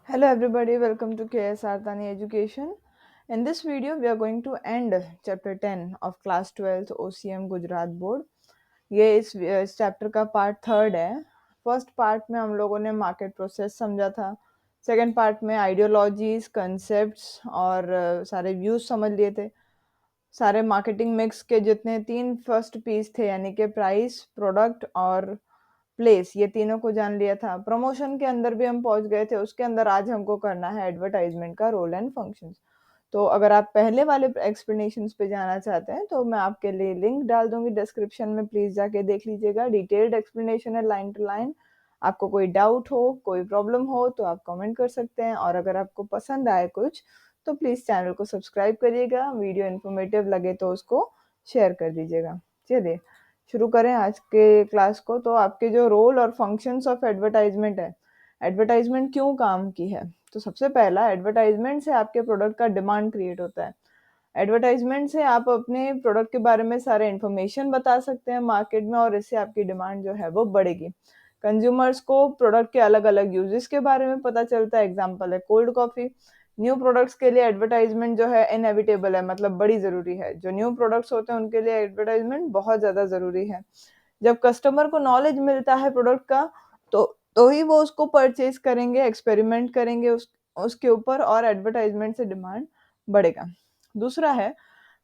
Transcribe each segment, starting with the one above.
Hello everybody, welcome to KS Artani Education. In this video, we are going to end chapter 10 of class 12th OCM Gujarat Board. ये इस chapter का part third है। First part में हम लोगों ने market process समझा था। सेकंड पार्ट में आइडियोलॉजीज, कंसेप्ट्स और सारे व्यूज समझ लिए थे। सारे मार्केटिंग मिक्स के जितने तीन फर्स्ट पीस थे यानी कि प्राइस, प्रोडक्ट और प्लेस, ये तीनों को जान लिया था। प्रमोशन के अंदर भी हम पहुंच गए थे। उसके अंदर आज हमको करना है एडवर्टाइजमेंट का रोल एंड फंक्शंस। तो अगर आप पहले वाले एक्सप्लेनेशंस पे जाना चाहते हैं तो मैं आपके लिए लिंक डाल दूंगी डिस्क्रिप्शन में, प्लीज जाके देख लीजिएगा। डिटेल्ड एक्सप्लेनेशन है लाइन टू लाइन। आपको कोई डाउट हो, कोई प्रॉब्लम हो तो आप कमेंट कर सकते हैं, और अगर आपको पसंद आए कुछ तो प्लीज चैनल को सब्सक्राइब करिएगा। वीडियो इन्फॉर्मेटिव लगे तो उसको शेयर कर दीजिएगा। चलिए शुरू करें आज के क्लास को। तो आपके जो रोल और फंक्शंस ऑफ एडवर्टाइजमेंट है, एडवर्टाइजमेंट क्यों काम की है, तो सबसे पहला, एडवर्टाइजमेंट से आपके प्रोडक्ट का डिमांड क्रिएट होता है। एडवर्टाइजमेंट से आप अपने प्रोडक्ट के बारे में सारे इन्फॉर्मेशन बता सकते हैं मार्केट में, और इससे आपकी डिमांड जो है वो बढ़ेगी। कंज्यूमर्स को प्रोडक्ट के अलग अलग यूजेस के बारे में पता चलता है। एग्जांपल है कोल्ड कॉफी। न्यू प्रोडक्ट्स के लिए एडवर्टाइजमेंट जो है इनएविटेबल है, मतलब बड़ी जरूरी है। जो न्यू प्रोडक्ट्स होते हैं उनके लिए एडवर्टाइजमेंट बहुत ज्यादा जरूरी है। जब कस्टमर को नॉलेज मिलता है प्रोडक्ट का तो ही वो उसको परचेज करेंगे, एक्सपेरिमेंट करेंगे उसके ऊपर, और एडवर्टाइजमेंट से डिमांड बढ़ेगा। दूसरा है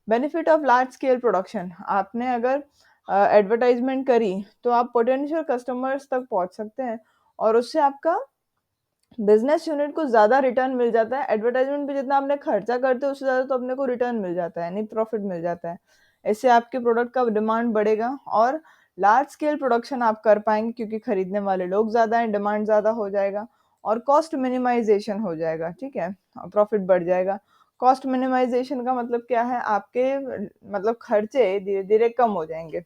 benefit of large scale production. आपने अगर एडवर्टाइजमेंट करी तो आप पोटेंशियल कस्टमर्स तक पहुंच सकते हैं, और उससे आपका बिजनेस यूनिट को ज्यादा रिटर्न मिल जाता है। एडवर्टाइजमेंट पे जितना आपने खर्चा करते हैं उससे ज्यादा तो अपने को रिटर्न मिल जाता है, यानी प्रॉफिट मिल जाता है। इससे आपके प्रोडक्ट का डिमांड बढ़ेगा, और लार्ज स्केल प्रोडक्शन आप कर पाएंगे क्योंकि खरीदने वाले लोग ज्यादा हैं, डिमांड ज्यादा हो जाएगा, और कॉस्ट मिनिमाइजेशन हो जाएगा। ठीक है, प्रॉफिट बढ़ जाएगा। कॉस्ट मिनिमाइजेशन का मतलब क्या है, आपके मतलब खर्चे धीरे धीरे कम हो जाएंगे।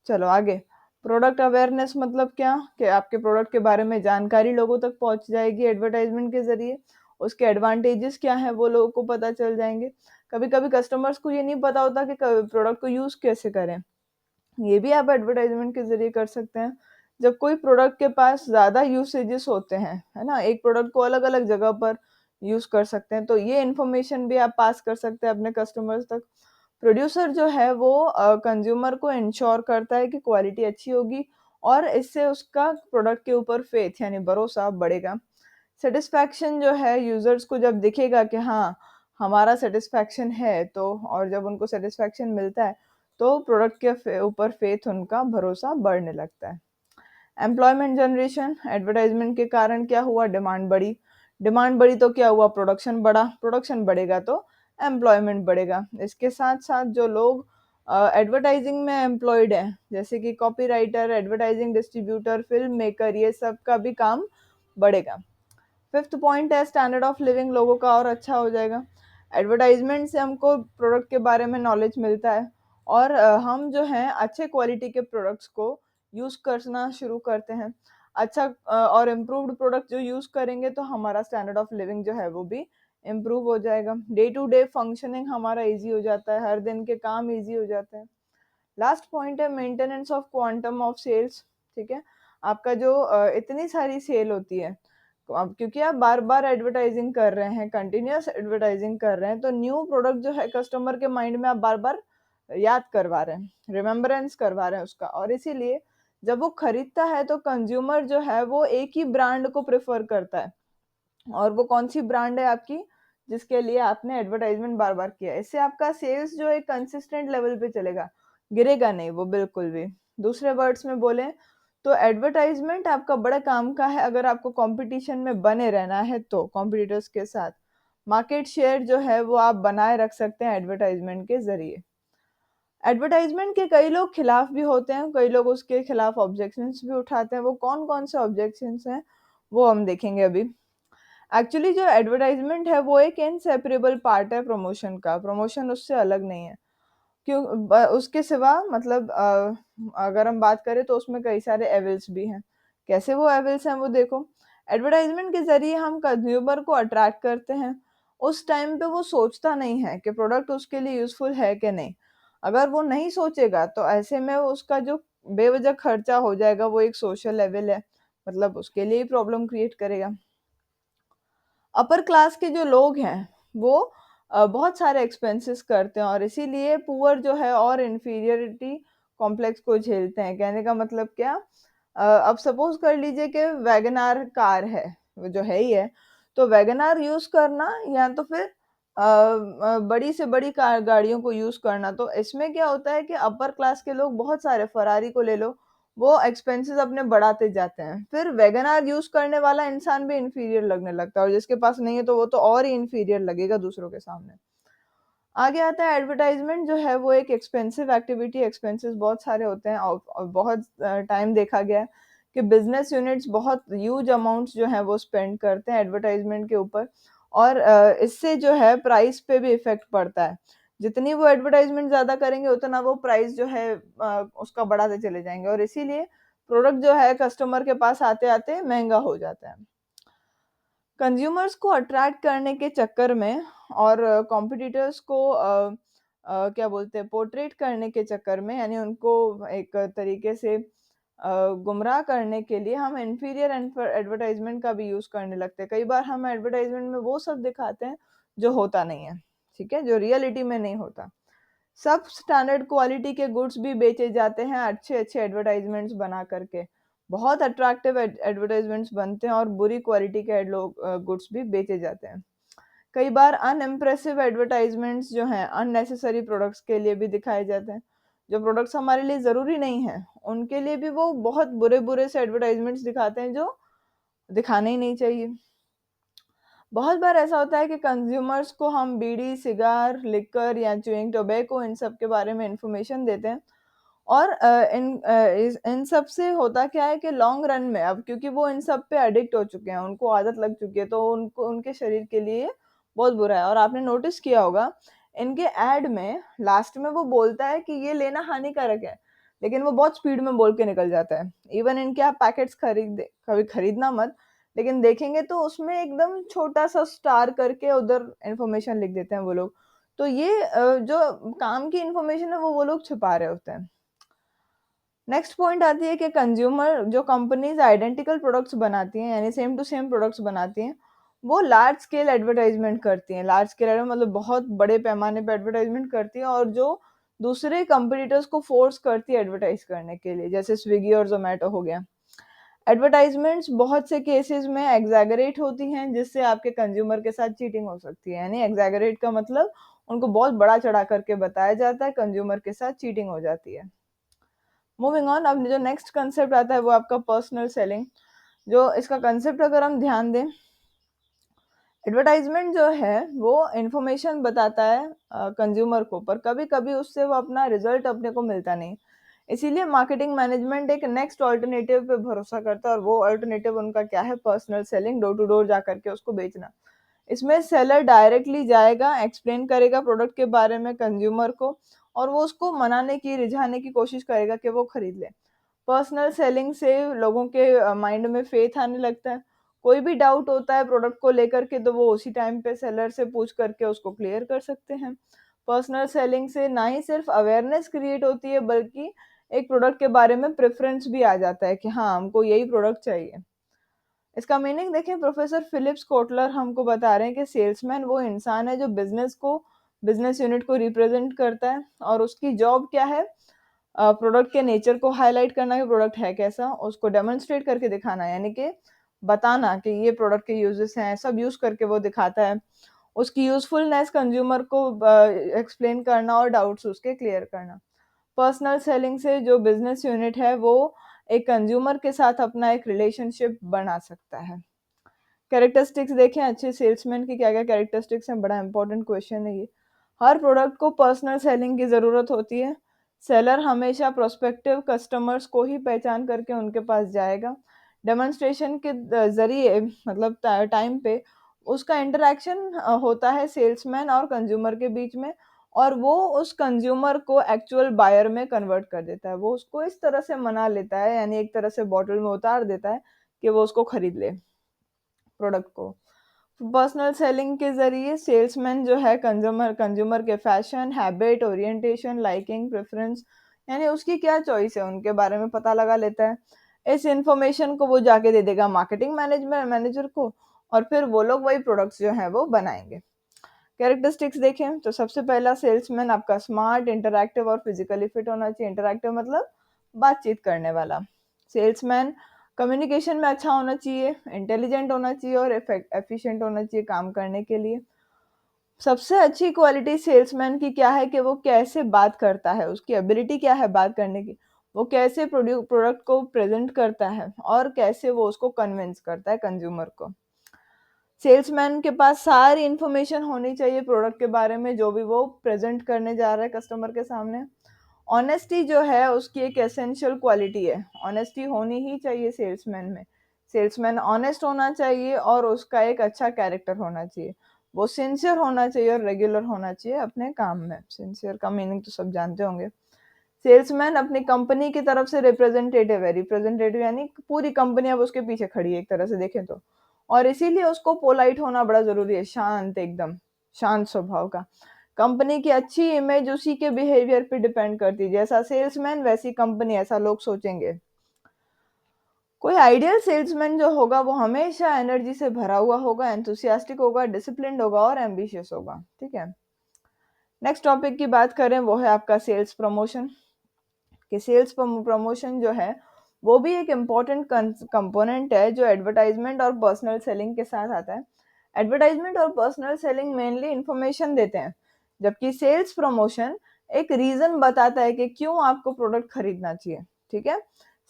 चलो आगे। प्रोडक्ट अवेयरनेस मतलब क्या, कि आपके प्रोडक्ट के बारे में जानकारी लोगों तक पहुंच जाएगी एडवर्टाइजमेंट के जरिए। उसके एडवांटेजेस क्या है वो लोगों को पता चल जाएंगे। कभी कभी कस्टमर्स को ये नहीं पता होता कि प्रोडक्ट को यूज कैसे करें, ये भी आप एडवर्टाइजमेंट के जरिए कर सकते हैं। जब कोई प्रोडक्ट के पास ज्यादा यूसेजेस होते हैं, है ना, एक प्रोडक्ट को अलग अलग जगह पर यूज कर सकते हैं, तो ये इन्फॉर्मेशन भी आप पास कर सकते हैं अपने कस्टमर्स तक। प्रोड्यूसर जो है वो कंज्यूमर को इंश्योर करता है कि क्वालिटी अच्छी होगी, और इससे उसका प्रोडक्ट के ऊपर फेथ यानी भरोसा बढ़ेगा। सेटिस्फैक्शन जो है, यूजर्स को जब दिखेगा कि हाँ हमारा सेटिस्फैक्शन है, तो और जब उनको सेटिस्फैक्शन मिलता है तो प्रोडक्ट के ऊपर फेथ, उनका भरोसा बढ़ने लगता है। एम्प्लॉयमेंट जनरेशन, एडवर्टाइजमेंट के कारण क्या हुआ, डिमांड बढ़ी। डिमांड बढ़ी तो क्या हुआ, प्रोडक्शन बढ़ा। प्रोडक्शन बढ़ेगा तो एम्प्लॉयमेंट बढ़ेगा। इसके साथ साथ जो लोग एडवर्टाइजिंग में एम्प्लॉयड है, जैसे कि copywriter, advertising distributor, film maker, ये सब का भी काम बढ़ेगा। फिफ्थ पॉइंट है स्टैंडर्ड ऑफ लिविंग, लोगों का और अच्छा हो जाएगा। एडवर्टाइजमेंट से हमको प्रोडक्ट के बारे में नॉलेज मिलता है, और हम जो हैं अच्छे क्वालिटी के प्रोडक्ट्स को यूज करना शुरू करते हैं। अच्छा और इम्प्रूव्ड प्रोडक्ट जो यूज करेंगे तो हमारा स्टैंडर्ड ऑफ लिविंग जो है वो भी इम्प्रूव हो जाएगा। डे टू डे फंक्शनिंग हमारा इजी हो जाता है, हर दिन के काम इजी हो जाते हैं। लास्ट पॉइंट है maintenance of quantum of sales. ठीक है, आपका जो इतनी सारी सेल होती है, तो अब क्योंकि आप बार बार एडवर्टाइजिंग कर रहे हैं, कंटिन्यूअस एडवर्टाइजिंग कर रहे हैं, तो न्यू प्रोडक्ट जो है कस्टमर के माइंड में आप बार बार याद करवा रहे हैं, रिमेम्बरेंस करवा रहे हैं उसका, और इसीलिए जब वो खरीदता है तो कंज्यूमर जो है वो एक ही ब्रांड को प्रेफर करता है। और वो कौन सी ब्रांड है आपकी, जिसके लिए आपने एडवर्टाइजमेंट बार बार किया। इससे आपका सेल्स जो है कंसिस्टेंट लेवल पे चलेगा, गिरेगा नहीं वो बिल्कुल भी। दूसरे वर्ड्स में बोले तो एडवर्टाइजमेंट आपका बड़ा काम का है अगर आपको कंपटीशन में बने रहना है, तो कॉम्पिटिटर्स के साथ मार्केट शेयर जो है वो आप बनाए रख सकते हैं एडवर्टाइजमेंट के जरिए। एडवर्टाइजमेंट के कई लोग खिलाफ भी होते हैं, कई लोग उसके खिलाफ ऑब्जेक्शंस भी उठाते हैं। वो कौन कौन से ऑब्जेक्शंस हैं वो हम देखेंगे अभी। एक्चुअली जो एडवर्टाइजमेंट है वो एक इनसेपरेबल पार्ट है प्रमोशन का, प्रमोशन उससे अलग नहीं है। क्यों उसके सिवा मतलब अगर हम बात करें तो उसमें कई सारे एविल्स भी हैं। कैसे वो एविल्स हैं वो देखो। एडवर्टाइजमेंट के जरिए हम कंज्यूमर को अट्रैक्ट करते हैं। उस टाइम पे वो सोचता नहीं है कि प्रोडक्ट उसके लिए यूजफुल है कि नहीं। अगर वो नहीं सोचेगा तो ऐसे में उसका जो बेवजह खर्चा हो जाएगा वो एक सोशल लेवल है, मतलब उसके लिए ही प्रॉब्लम क्रिएट करेगा। अपर क्लास के जो लोग हैं वो बहुत सारे एक्सपेंसेस करते हैं और इसीलिए पुअर जो है और इन्फीरियरिटी कॉम्प्लेक्स को झेलते हैं। कहने का मतलब क्या, अब सपोज कर लीजिए कि वैगनार कार है, वो जो है ही है, तो वैगनार यूज करना या तो फिर बड़ी से बड़ी कार गाड़ियों को यूज करना, तो इसमें क्या होता है कि अपर क्लास के लोग बहुत सारे, फरारी को ले लो, वो एक्सपेंसेस अपने बढ़ाते जाते हैं, फिर वैगनआर यूज करने वाला इंसान भी इंफीरियर लगने लगता है और जिसके पास नहीं है तो वो तो और ही इंफीरियर लगेगा दूसरों के सामने। आगे आता है एडवर्टाइजमेंट, जो है वो एक एक्सपेंसिव एक्टिविटी, एक्सपेंसेस बहुत सारे होते हैं और बहुत टाइम देखा गया है कि बिजनेस यूनिट्स बहुत ह्यूज अमाउंट्स जो है वो स्पेंड करते हैं एडवर्टाइजमेंट के ऊपर और इससे जो है प्राइस पे भी इफेक्ट पड़ता है। जितनी वो एडवर्टाइजमेंट ज्यादा करेंगे उतना वो प्राइस जो है उसका बढ़ाते चले जाएंगे और इसीलिए प्रोडक्ट जो है कस्टमर के पास आते आते महंगा हो जाता है। कंज्यूमर्स को अट्रैक्ट करने के चक्कर में और कॉम्पिटिटर्स को क्या बोलते हैं, पोर्ट्रेट करने के चक्कर में, यानी उनको एक तरीके से गुमराह करने के लिए हम इंफीरियर एडवर्टाइजमेंट का भी यूज करने लगते हैं। कई बार हम एडवर्टाइजमेंट में वो सब दिखाते हैं जो होता नहीं है, ठीक है, जो रियलिटी में नहीं होता। सब स्टैंडर्ड क्वालिटी के गुड्स भी बेचे जाते हैं अच्छे अच्छे एडवर्टाइजमेंट्स बना करके। बहुत अट्रैक्टिव एडवर्टाइजमेंट्स बनते हैं और बुरी क्वालिटी के गुड्स भी बेचे जाते हैं। कई बार अनइम्प्रेसिव एडवर्टाइजमेंट्स जो हैं अननेसेसरी प्रोडक्ट्स के लिए भी दिखाए जाते हैं। जो प्रोडक्ट्स हमारे लिए ज़रूरी नहीं है उनके लिए भी वो बहुत बुरे बुरे से एडवर्टाइजमेंट्स दिखाते हैं जो दिखाने ही नहीं चाहिए। बहुत बार ऐसा होता है कि कंज्यूमर्स को हम बीड़ी, सिगार, लिकर या च्युइंग टोबैको इन सब के बारे में इंफॉर्मेशन देते हैं और इन सब से होता क्या है कि लॉन्ग रन में, अब क्योंकि वो इन सब पे एडिक्ट हो चुके हैं, उनको आदत लग चुकी है, तो उनको उनके शरीर के लिए बहुत बुरा है। और आपने नोटिस किया होगा इनके एड में लास्ट में वो बोलता है कि ये लेना हानिकारक है, लेकिन वो बहुत स्पीड में बोल के निकल जाता है। इवन इनके आप पैकेट्स कभी खरीदना मत, लेकिन देखेंगे तो उसमें एकदम छोटा सा स्टार करके उधर इंफॉर्मेशन लिख देते हैं वो लोग। तो ये जो काम की इंफॉर्मेशन है वो लोग छुपा रहे होते हैं। नेक्स्ट पॉइंट आती है कि कंज्यूमर, जो कंपनीज आइडेंटिकल प्रोडक्ट्स बनाती हैं यानी सेम टू सेम प्रोडक्ट्स बनाती हैं, वो लार्ज स्केल एडवर्टाइजमेंट करती हैं। लार्ज स्केल मतलब बहुत बड़े पैमाने पे एडवर्टाइजमेंट करती हैं और जो दूसरे कंपटीटर्स को फोर्स करती है एडवर्टाइज करने के लिए, जैसे स्विगी और जोमेटो हो गया। एडवर्टाइजमेंट्स बहुत से केसेस में एग्जैगरेट होती हैं जिससे आपके कंज्यूमर के साथ चीटिंग हो सकती है। यानी एग्जैगरेट का मतलब उनको बहुत बड़ा चढ़ा करके बताया जाता है, कंज्यूमर के साथ चीटिंग हो जाती है। मूविंग ऑन, अब जो नेक्स्ट कंसेप्ट आता है वो आपका पर्सनल सेलिंग। जो इसका कंसेप्ट अगर हम ध्यान दें, एडवर्टाइजमेंट जो है वो इंफॉर्मेशन बताता है कंज्यूमर को, पर कभी कभी उससे वो अपना रिजल्ट अपने को मिलता नहीं। इसीलिए मार्केटिंग मैनेजमेंट एक नेक्स्ट ऑल्टरनेटिव पे भरोसा करता है और वो ऑल्टरनेटिव उनका क्या है, personal selling, door to door जा करके उसको बेचना। इसमें सेलर डायरेक्टली जाएगा, एक्सप्लेन करेगा प्रोडक्ट के बारे में कंज्यूमर को और वो उसको मनाने की, रिझाने की कोशिश करेगा कि वो खरीद ले। पर्सनल सेलिंग से लोगों के माइंड में फेथ आने लगता है। कोई भी डाउट होता है प्रोडक्ट को लेकर के तो वो उसी टाइम पे सेलर से पूछ करके उसको क्लियर कर सकते हैं। पर्सनल सेलिंग से ना ही सिर्फ अवेयरनेस क्रिएट होती है बल्कि एक प्रोडक्ट के बारे में प्रेफरेंस भी आ जाता है कि हाँ, हमको यही प्रोडक्ट चाहिए। इसका मीनिंग देखें, प्रोफेसर फिलिप्स कोटलर हमको बता रहे हैं कि सेल्समैन वो इंसान है जो बिजनेस यूनिट को रिप्रेजेंट करता है और उसकी जॉब क्या है, प्रोडक्ट के नेचर को हाईलाइट करना कि प्रोडक्ट है कैसा, उसको डेमोन्स्ट्रेट करके दिखाना, यानी कि बताना कि ये प्रोडक्ट के यूजेस हैं, सब यूज करके वो दिखाता है। उसकी यूजफुलनेस कंज्यूमर को एक्सप्लेन करना और डाउट्स उसके क्लियर करना। पर्सनल सेलिंग से जो बिजनेस यूनिट है वो एक कंज्यूमर के साथ अपना एक रिलेशनशिप बना सकता है। कैरेक्टरिस्टिक्स देखें अच्छे सेल्समैन की क्या क्या कैरेक्टरिस्टिक्स हैं, बड़ा इंपॉर्टेंट क्वेश्चन है ये। हर प्रोडक्ट को पर्सनल सेलिंग की ज़रूरत होती है। सेलर हमेशा प्रोस्पेक्टिव कस्टमर्स को ही पहचान करके उनके पास जाएगा। डेमोन्स्ट्रेशन के ज़रिए, मतलब टाइम पे उसका इंटरेक्शन होता है सेल्समैन और कंज्यूमर के बीच में और वो उस कंज्यूमर को एक्चुअल बायर में कन्वर्ट कर देता है। वो उसको इस तरह से मना लेता है, यानी एक तरह से बॉटल में उतार देता है कि वो उसको खरीद ले प्रोडक्ट को। पर्सनल सेलिंग के ज़रिए सेल्समैन जो है कंज्यूमर कंज्यूमर के fashion, habit, orientation, liking, preference, यानी उसकी क्या चॉइस है उनके बारे में पता लगा लेता है। इस इन्फॉर्मेशन को वो जाके दे देगा मार्केटिंग मैनेजर को और फिर वो लोग वही प्रोडक्ट्स जो हैं वो बनाएंगे। कैरेक्टरिस्टिक्स देखें तो सबसे पहला सेल्समैन आपका स्मार्ट, इंटरैक्टिव और फिजिकली फिट होना चाहिए। इंटरैक्टिव मतलब बातचीत करने वाला। सेल्समैन कम्युनिकेशन में अच्छा होना चाहिए, इंटेलिजेंट होना चाहिए और एफिशिएंट होना चाहिए काम करने के लिए। सबसे अच्छी क्वालिटी सेल्समैन की क्या है कि वो कैसे बात करता है, उसकी एबिलिटी क्या है बात करने की, वो कैसे प्रोडक्ट को प्रेजेंट करता है और कैसे वो उसको कन्विंस करता है कंज्यूमर को। सेल्समैन के पास सारी इंफॉर्मेशन होनी चाहिए प्रोडक्ट के बारे में जो भी वो प्रेजेंट करने जा रहा है कस्टमर के सामने। ऑनेस्टी जो है उसकी एक एसेंशियल क्वालिटी है, ऑनेस्टी होनी ही चाहिए सेल्समैन में। सेल्समैन ऑनेस्ट होना चाहिए और उसका एक अच्छा कैरेक्टर होना चाहिए। वो सिंसियर होना चाहिए और रेगुलर होना चाहिए अपने काम में। सिंसियर का मीनिंग तो सब जानते होंगे। सेल्समैन अपनी कंपनी की तरफ से रिप्रेजेंटेटिव है। रिप्रेजेंटेटिव यानी पूरी कंपनी अब उसके पीछे खड़ी है एक तरह से देखें तो। और इसीलिए उसको पोलाइट होना बड़ा जरूरी है, शांत, एकदम शांत स्वभाव का। कंपनी की अच्छी इमेज उसी के बिहेवियर पे डिपेंड करती है। जैसा सेल्समैन वैसी कंपनी, ऐसा लोग सोचेंगे। कोई आइडियल सेल्समैन जो होगा वो हमेशा एनर्जी से भरा हुआ होगा, एंथुसियास्टिक होगा, डिसिप्लिन्ड होगा और एम्बिशियस होगा। ठीक है, नेक्स्ट टॉपिक की बात करें वो है आपका सेल्स प्रमोशन। कि सेल्स प्रमोशन जो है वो भी एक इम्पॉर्टेंट कंपोनेंट है जो एडवर्टाइजमेंट और पर्सनल सेलिंग के साथ आता है। एडवर्टाइजमेंट और पर्सनल सेलिंग मेनली इंफॉर्मेशन देते हैं, जबकि सेल्स प्रमोशन एक रीजन बताता है कि क्यों आपको प्रोडक्ट खरीदना चाहिए। ठीक है,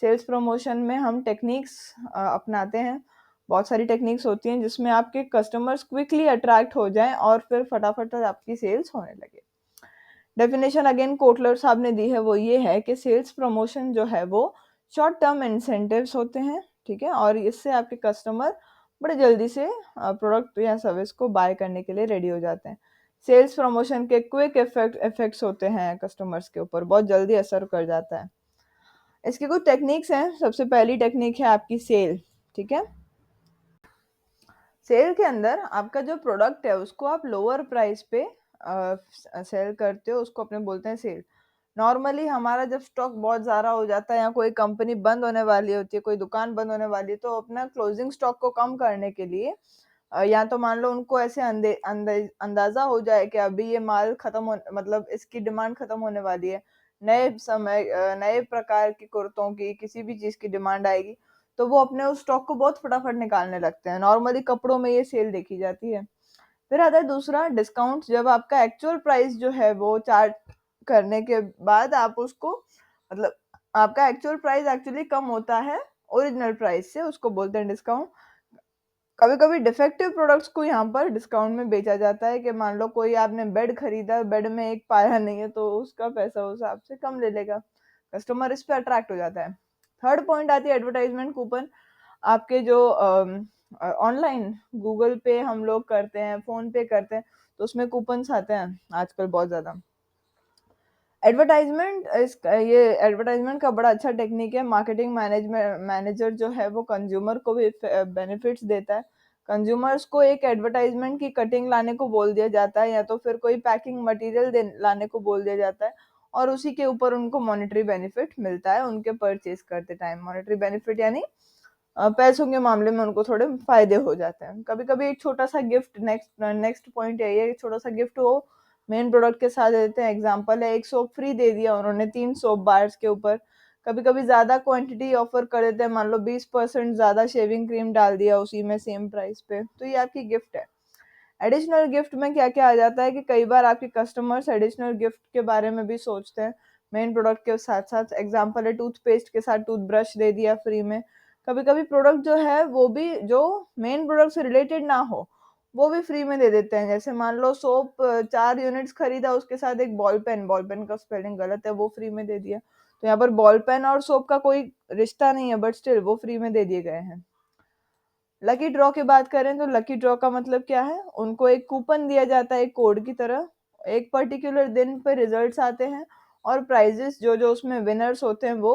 सेल्स प्रमोशन में हम टेक्निक्स अपनाते हैं। बहुत सारी टेक्निक्स होती हैं जिसमें आपके कस्टमर्स क्विकली अट्रैक्ट हो जाएं और फिर फटाफट आपकी सेल्स होने लगे। डेफिनेशन अगेन कोटलर साहब ने दी है, वो ये है कि सेल्स प्रमोशन जो है वो शॉर्ट टर्म इंसेंटिव्स होते हैं। ठीक है, और इससे आपके कस्टमर बड़े जल्दी से प्रोडक्ट या सर्विस को बाय करने के लिए रेडी हो जाते हैं। सेल्स प्रमोशन के क्विक इफेक्ट्स होते हैं कस्टमर्स के ऊपर, बहुत जल्दी असर कर जाता है। इसकी कुछ टेक्निक्स हैं। सबसे पहली टेक्निक है आपकी सेल। ठीक है, सेल के अंदर आपका जो प्रोडक्ट है उसको आप लोअर प्राइस पे सेल करते हो, उसको अपने बोलते हैं सेल। नॉर्मली हमारा जब स्टॉक बहुत ज़्यादा हो जाता है या कोई कंपनी बंद होने वाली होती है, कोई दुकान बंद होने वाली है, तो अपना क्लोजिंग स्टॉक को कम करने के लिए या तो मान लो उनको ऐसे अंदाजा हो जाए कि अभी ये माल खत्म हो, मतलब इसकी डिमांड खत्म होने वाली है, नए प्रकार की कुर्तों की किसी भी चीज़ की डिमांड आएगी, तो वो अपने उस स्टॉक को बहुत फटाफट निकालने लगते हैं। नॉर्मली कपड़ों में ये सेल देखी जाती है। फिर आता है दूसरा डिस्काउंट। जब आपका एक्चुअल प्राइस जो है वो चार्ज करने के बाद आप उसको, मतलब आपका एक्चुअल प्राइस एक्चुअली कम होता है ओरिजिनल प्राइस से, उसको बोलते हैं डिस्काउंट। कभी कभी डिफेक्टिव प्रोडक्ट्स को यहाँ पर डिस्काउंट में बेचा जाता है कि मान लो कोई आपने बेड खरीदा, बेड में एक पाया नहीं है, तो उसका पैसा उस हिसाब से कम ले लेगा, कस्टमर इस पे अट्रैक्ट हो जाता है। थर्ड पॉइंट आती है एडवर्टाइजमेंट कूपन। आपके जो ऑनलाइन गूगल पे हम लोग करते हैं, फोन पे करते हैं, तो उसमें कूपन्स आते हैं आजकल बहुत ज़्यादा। ये एडवर्टाइजमेंट का बड़ा अच्छा टेक्निक है। मार्केटिंग मैनेजर जो है वो कंज्यूमर को भी बेनिफिट्स देता है। कंज्यूमर्स को एक एडवर्टाइजमेंट की कटिंग लाने को बोल दिया जाता है या तो फिर कोई पैकिंग मटेरियल लाने को बोल दिया जाता है, और उसी के ऊपर उनको मॉनेटरी बेनिफिट मिलता है उनके परचेज करते टाइम। मॉनेटरी बेनिफिट यानी पैसों के मामले में उनको थोड़े फायदे हो जाते हैं। कभी कभी एक छोटा सा गिफ्ट, नेक्स्ट नेक्स्ट पॉइंट यही है, छोटा सा गिफ्ट वो मेन प्रोडक्ट के साथ देते हैं। एग्जांपल है, एक सोप फ्री दे दिया उन्होंने 3 सोप बार्स के ऊपर। कभी कभी ज्यादा क्वांटिटी ऑफर कर देते हैं, मान लो 20% ज्यादा शेविंग क्रीम डाल दिया उसी में सेम प्राइस पे, तो ये आपकी गिफ्ट है। एडिशनल गिफ्ट में क्या क्या आ जाता है कि कई बार आपके कस्टमर्स एडिशनल गिफ्ट के बारे में भी सोचते हैं मेन प्रोडक्ट के साथ साथ। एग्जांपल है, टूथपेस्ट के साथ टूथब्रश दे दिया फ्री में। कभी कभी प्रोडक्ट जो है वो भी जो मेन प्रोडक्ट से रिलेटेड ना हो वो भी फ्री में दे देते हैं। जैसे मान लो सोप 4 यूनिट्स खरीदा, उसके साथ एक बॉल पेन का स्पेलिंग गलत है वो फ्री में दे दिया, तो यहाँ पर बॉल पेन और सोप का कोई रिश्ता नहीं है, बट स्टिल वो फ्री में दे दिए गए हैं। लकी ड्रॉ की बात करें तो लकी ड्रॉ का मतलब क्या है, उनको एक कूपन दिया जाता है एक कोड की तरह। एक पर्टिकुलर दिन पे रिजल्ट्स आते हैं और प्राइजेस जो जो उसमें विनर्स होते हैं वो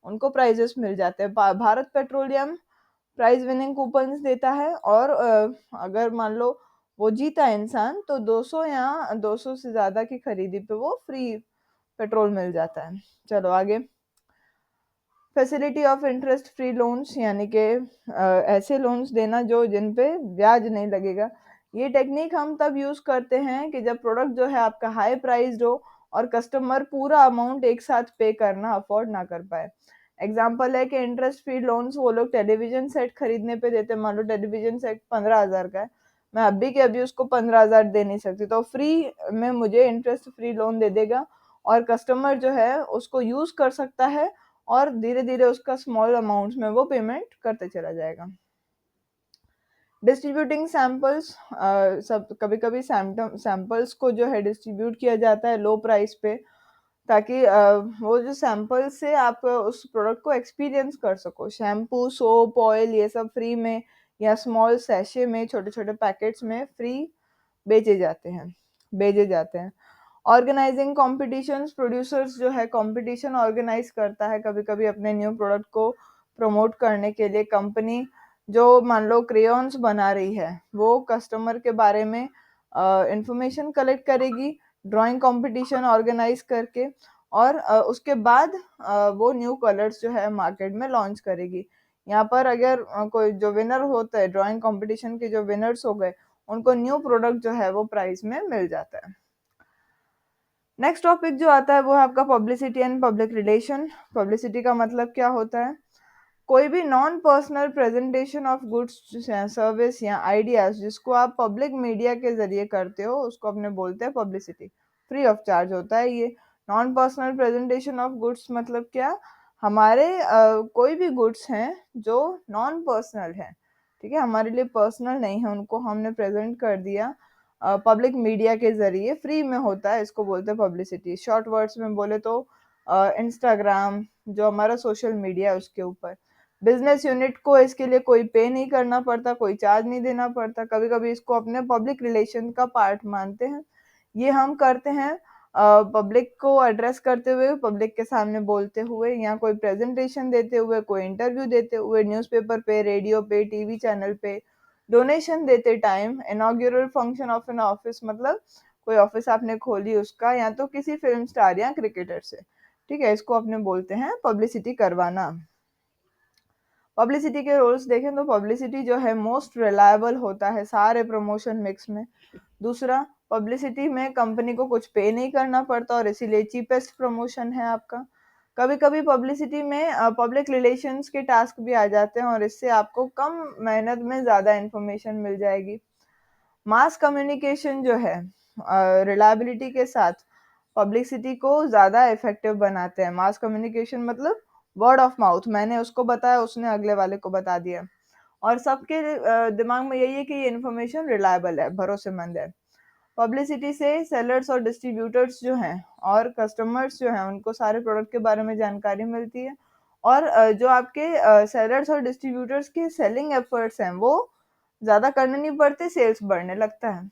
उनको प्राइजेस मिल जाते हैं। Bharat petroleum prize winning coupons देता है, और अगर मान लो वो जीता इंसान तो 200 या 200 से ज्यादा की खरीदी पे वो फ्री पेट्रोल मिल जाता है। चलो आगे। Facility of interest free loans, यानी कि ऐसे लोन्स देना जो जिन पे ब्याज नहीं लगेगा। ये टेक्निक हम तब यूज़ करते हैं कि जब प्रोडक्ट जो है आपका हाई प्राइस्ड हो और कस्टमर पूरा अमाउंट एक साथ पे करना अफोर्ड ना कर पाए। एग्जाम्पल है कि इंटरेस्ट फ्री लोन्स वो लोग टेलीविजन सेट खरीदने पे देते हैं। मान लो टेलीविजन सेट 15,000 का है, मैं अभी के अभी उसको 15,000 दे नहीं सकती, तो फ्री में मुझे इंटरेस्ट फ्री लोन दे देगा और कस्टमर जो है उसको यूज़ कर सकता है और धीरे-धीरे उसका स्मॉल अमाउंट्स में वो पेमेंट करते चला जाएगा। डिस्ट्रीब्यूटिंग सैंपल्स, सब कभी-कभी सैंपल्स को जो है डिस्ट्रीब्यूट किया जाता है लो प्राइस पे, ताकि वो जो सैंपल से आप उस प्रोडक्ट को एक्सपीरियंस कर सको। शैम्पू, सोप, ऑयल ये सब फ्री में या स्मॉल सैशे में, छोटे-छोटे पैकेट्स में फ्री बेचे जाते हैं भेजे जाते हैं। ऑर्गेनाइजिंग कॉम्पिटिशन्स, प्रोड्यूसर्स जो है कॉम्पिटिशन ऑर्गेनाइज करता है कभी-कभी अपने न्यू प्रोडक्ट को प्रमोट करने के लिए। कंपनी जो मान लो क्रेयॉन्स बना रही है, वो कस्टमर के बारे में इंफॉर्मेशन कलेक्ट करेगी ड्राइंग कंपटीशन ऑर्गेनाइज करके, और उसके बाद वो न्यू कलर्स जो है मार्केट में लॉन्च करेगी। यहाँ पर अगर कोई जो विनर होता है ड्राइंग कंपटीशन के, जो विनर्स हो गए, उनको न्यू प्रोडक्ट जो है वो प्राइस में मिल जाता है। नेक्स्ट टॉपिक जो आता है वो है आपका publicity and public relation. Publicity का मतलब क्या होता है? कोई भी non personal presentation of goods, service या आइडियाज जिसको आप पब्लिक मीडिया के जरिए करते हो, उसको अपने बोलते हैं पब्लिसिटी। फ्री ऑफ चार्ज होता है ये। Non personal presentation of goods मतलब क्या? हमारे कोई भी गुड्स हैं जो नॉन पर्सनल हैं, ठीक है, हमारे लिए पर्सनल नहीं है, उनको हमने प्रेजेंट कर दिया पब्लिक मीडिया के जरिए, फ्री में होता है, इसको बोलते हैं पब्लिसिटी। शॉर्ट वर्ड्स में बोले तो इंस्टाग्राम जो हमारा सोशल मीडिया है उसके ऊपर। बिजनेस यूनिट को इसके लिए कोई पे नहीं करना पड़ता, कोई चार्ज नहीं देना पड़ता। कभी कभी इसको अपने पब्लिक रिलेशन का पार्ट मानते हैं। ये हम करते हैं पब्लिक को एड्रेस करते हुए, पब्लिक के सामने बोलते हुए, या कोई प्रेजेंटेशन देते हुए, कोई इंटरव्यू देते हुए, न्यूज़पेपर पे, रेडियो पे, टीवी चैनल पे, डोनेशन देते time, inaugural function of an office मतलब कोई ऑफिस आपने खोली उसका, या तो किसी फिल्म स्टार या क्रिकेटर से, ठीक है, इसको अपने बोलते हैं पब्लिसिटी करवाना। पब्लिसिटी के रोल्स देखें तो पब्लिसिटी जो है मोस्ट रिलायबल होता है सारे प्रमोशन मिक्स में। दूसरा, पब्लिसिटी में कंपनी को कुछ पे नहीं करना पड़ता और इसीलिए चीपेस्ट प्रमोशन है आपका। कभी कभी पब्लिसिटी में पब्लिक रिलेशंस के टास्क भी आ जाते हैं और इससे आपको कम मेहनत में ज़्यादा इन्फॉर्मेशन मिल जाएगी। मास कम्युनिकेशन जो है रिलायबिलिटी के साथ पब्लिसिटी को ज़्यादा इफेक्टिव बनाते हैं। मास कम्युनिकेशन मतलब वर्ड ऑफ माउथ, मैंने उसको बताया, उसने अगले वाले को बता दिया, और सबके दिमाग में यही है कि ये इन्फॉर्मेशन रिलायबल है, भरोसेमंद है। पब्लिसिटी से सेलर्स और डिस्ट्रीब्यूटर्स जो हैं और कस्टमर्स जो हैं उनको सारे प्रोडक्ट के बारे में जानकारी मिलती है, और जो आपके सेलर्स और डिस्ट्रीब्यूटर्स के सेलिंग एफर्ट्स हैं वो ज़्यादा करने नहीं पड़ते, सेल्स बढ़ने लगता है।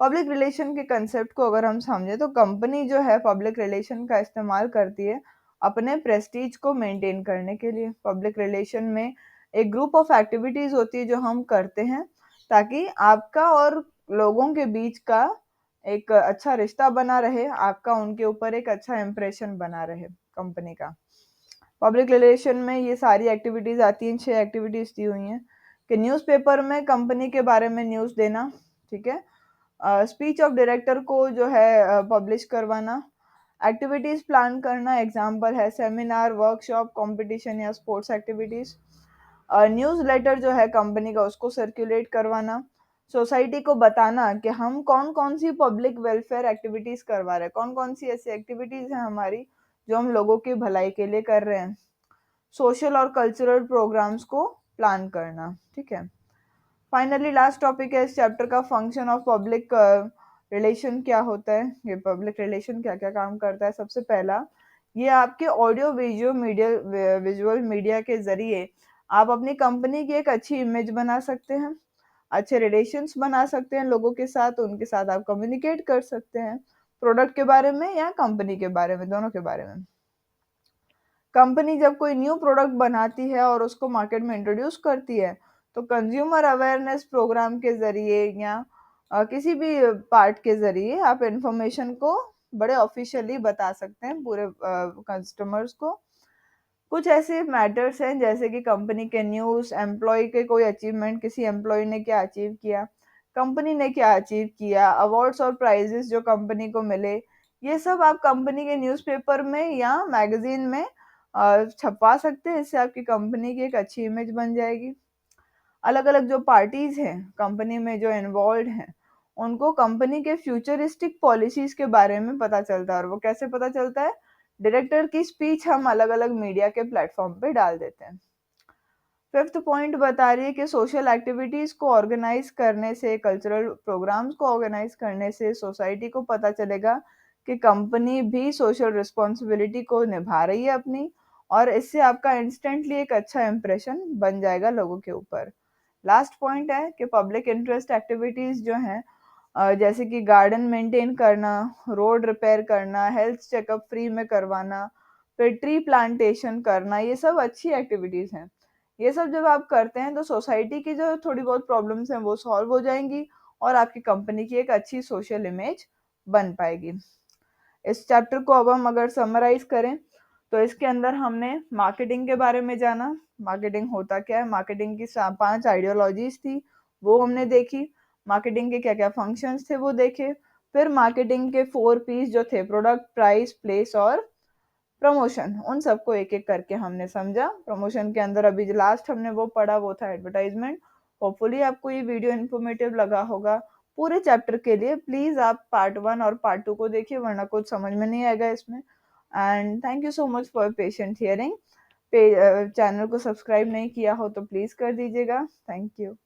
पब्लिक रिलेशन के कंसेप्ट को अगर हम समझें तो कंपनी जो है पब्लिक रिलेशन का इस्तेमाल करती है अपने प्रेस्टीज को मेंटेन करने के लिए। पब्लिक रिलेशन में एक ग्रुप ऑफ एक्टिविटीज होती है जो हम करते हैं ताकि आपका और लोगों के बीच का एक अच्छा रिश्ता बना रहे, आपका उनके ऊपर एक अच्छा इम्प्रेशन बना रहे कंपनी का। पब्लिक रिलेशन में ये सारी एक्टिविटीज आती हैं, 6 एक्टिविटीज दी हुई हैं कि न्यूज़पेपर में कंपनी के बारे में न्यूज़ देना, ठीक है, स्पीच ऑफ डायरेक्टर को जो है पब्लिश करवाना, एक्टिविटीज प्लान करना, एग्जाम्पल है सेमिनार, वर्कशॉप, कंपटीशन या स्पोर्ट्स एक्टिविटीज, न्यूज़ लेटर जो है कंपनी का उसको सर्कुलेट करवाना, सोसाइटी को बताना कि हम कौन कौन सी पब्लिक वेलफेयर एक्टिविटीज करवा रहे हैं, कौन कौन सी ऐसी एक्टिविटीज हैं हमारी जो हम लोगों की भलाई के लिए कर रहे हैं, सोशल और कल्चरल प्रोग्राम्स को प्लान करना, ठीक है। फाइनली लास्ट टॉपिक है इस चैप्टर का, फंक्शन ऑफ पब्लिक रिलेशन क्या होता है, ये पब्लिक रिलेशन क्या क्या काम करता है। सबसे पहला, ये आपके ऑडियो विजुअल मीडिया के जरिए आप अपनी कंपनी की एक अच्छी इमेज बना सकते हैं, अच्छे रिलेशंस बना सकते हैं लोगों के साथ, उनके साथ आप कम्युनिकेट कर सकते हैं प्रोडक्ट के बारे में या कंपनी के बारे में, दोनों के बारे में। कंपनी जब कोई न्यू प्रोडक्ट बनाती है और उसको मार्केट में इंट्रोड्यूस करती है तो कंज्यूमर अवेयरनेस प्रोग्राम के ज़रिए या किसी भी पार्ट के ज़रिए आप इन्फॉर्मेशन को बड़े ऑफिशियली बता सकते हैं पूरे कस्टमर्स को। कुछ ऐसे मैटर्स हैं जैसे कि कंपनी के न्यूज़, एम्प्लॉय के कोई अचीवमेंट, किसी एम्प्लॉय ने क्या अचीव किया, कंपनी ने क्या अचीव किया, अवार्ड्स और प्राइजेस जो कंपनी को मिले, ये सब आप कंपनी के न्यूज़पेपर में या मैगजीन में छपवा सकते हैं। इससे आपकी कंपनी की एक अच्छी इमेज बन जाएगी। अलग-अलग जो पार्टीज़ हैं, कंपनी में जो इन्वॉल्व्ड हैं, उनको कंपनी के फ्यूचरिस्टिक पॉलिसीज़ के बारे में पता चलता है और वो कैसे पता चलता है? डायरेक्टर की स्पीच हम अलग-अलग मीडिया के प्लेटफ़ॉर्म पे डाल देते हैं। फिफ्थ पॉइंट बता रही है कि सोशल एक्टिविटीज़ को ऑर्गेनाइज़ करने से, कल्चरल प्रोग्राम्स को ऑर्गेनाइज़ करने से सोसाइटी को पता चलेगा कि कंपनी भी सोशल रिस्पॉन्सिबिलिटी को निभा रही है अपनी, और इससे आपका इंस्टेंटली एक अच्छा इंप्रेशन बन जाएगा लोगों के ऊपर। लास्ट पॉइंट है कि पब्लिक इंटरेस्ट एक्टिविटीज़ जो हैं, जैसे कि गार्डन मेंटेन करना, रोड रिपेयर करना, हेल्थ चेकअप फ्री में करवाना, फिर ट्री प्लांटेशन करना, ये सब अच्छी एक्टिविटीज़ हैं। ये सब जब आप करते हैं तो सोसाइटी की जो थोड़ी बहुत प्रॉब्लम्स हैं वो सॉल्व हो जाएँगी और आपकी कंपनी की एक अच्छी सोशल इमेज बन पाएगी। इस चैप्टर को अब हम अगर समराइज़ करें, तो इसके अंदर हमने मार्केटिंग के बारे में जाना, मार्केटिंग होता क्या है, मार्केटिंग की सा 5 आइडियोलॉजीज़ थी, वो हमने देखी, मार्केटिंग के क्या-क्या फंक्शंस थे वो देखे, फिर मार्केटिंग के 4 पीस जो थे प्रोडक्ट, प्राइस, प्लेस और प्रमोशन, उन सबको एक-एक करके हमने समझा। प्रमोशन के अंदर अभी जो लास्ट हमने वो पढ़ा वो था एडवर्टाइज़मेंट। होपफुली आपको ये वीडियो इन्फॉर्मेटिव लगा होगा। पूरे चैप्टर के लिए प्लीज़ आप पार्ट 1 और पार्ट 2 को देखिए, वरना कुछ समझ में नहीं आएगा इसमें। And thank you so much for patient hearing. Channel को सब्सक्राइब नहीं किया हो तो प्लीज़ कर दीजिएगा। Thank you.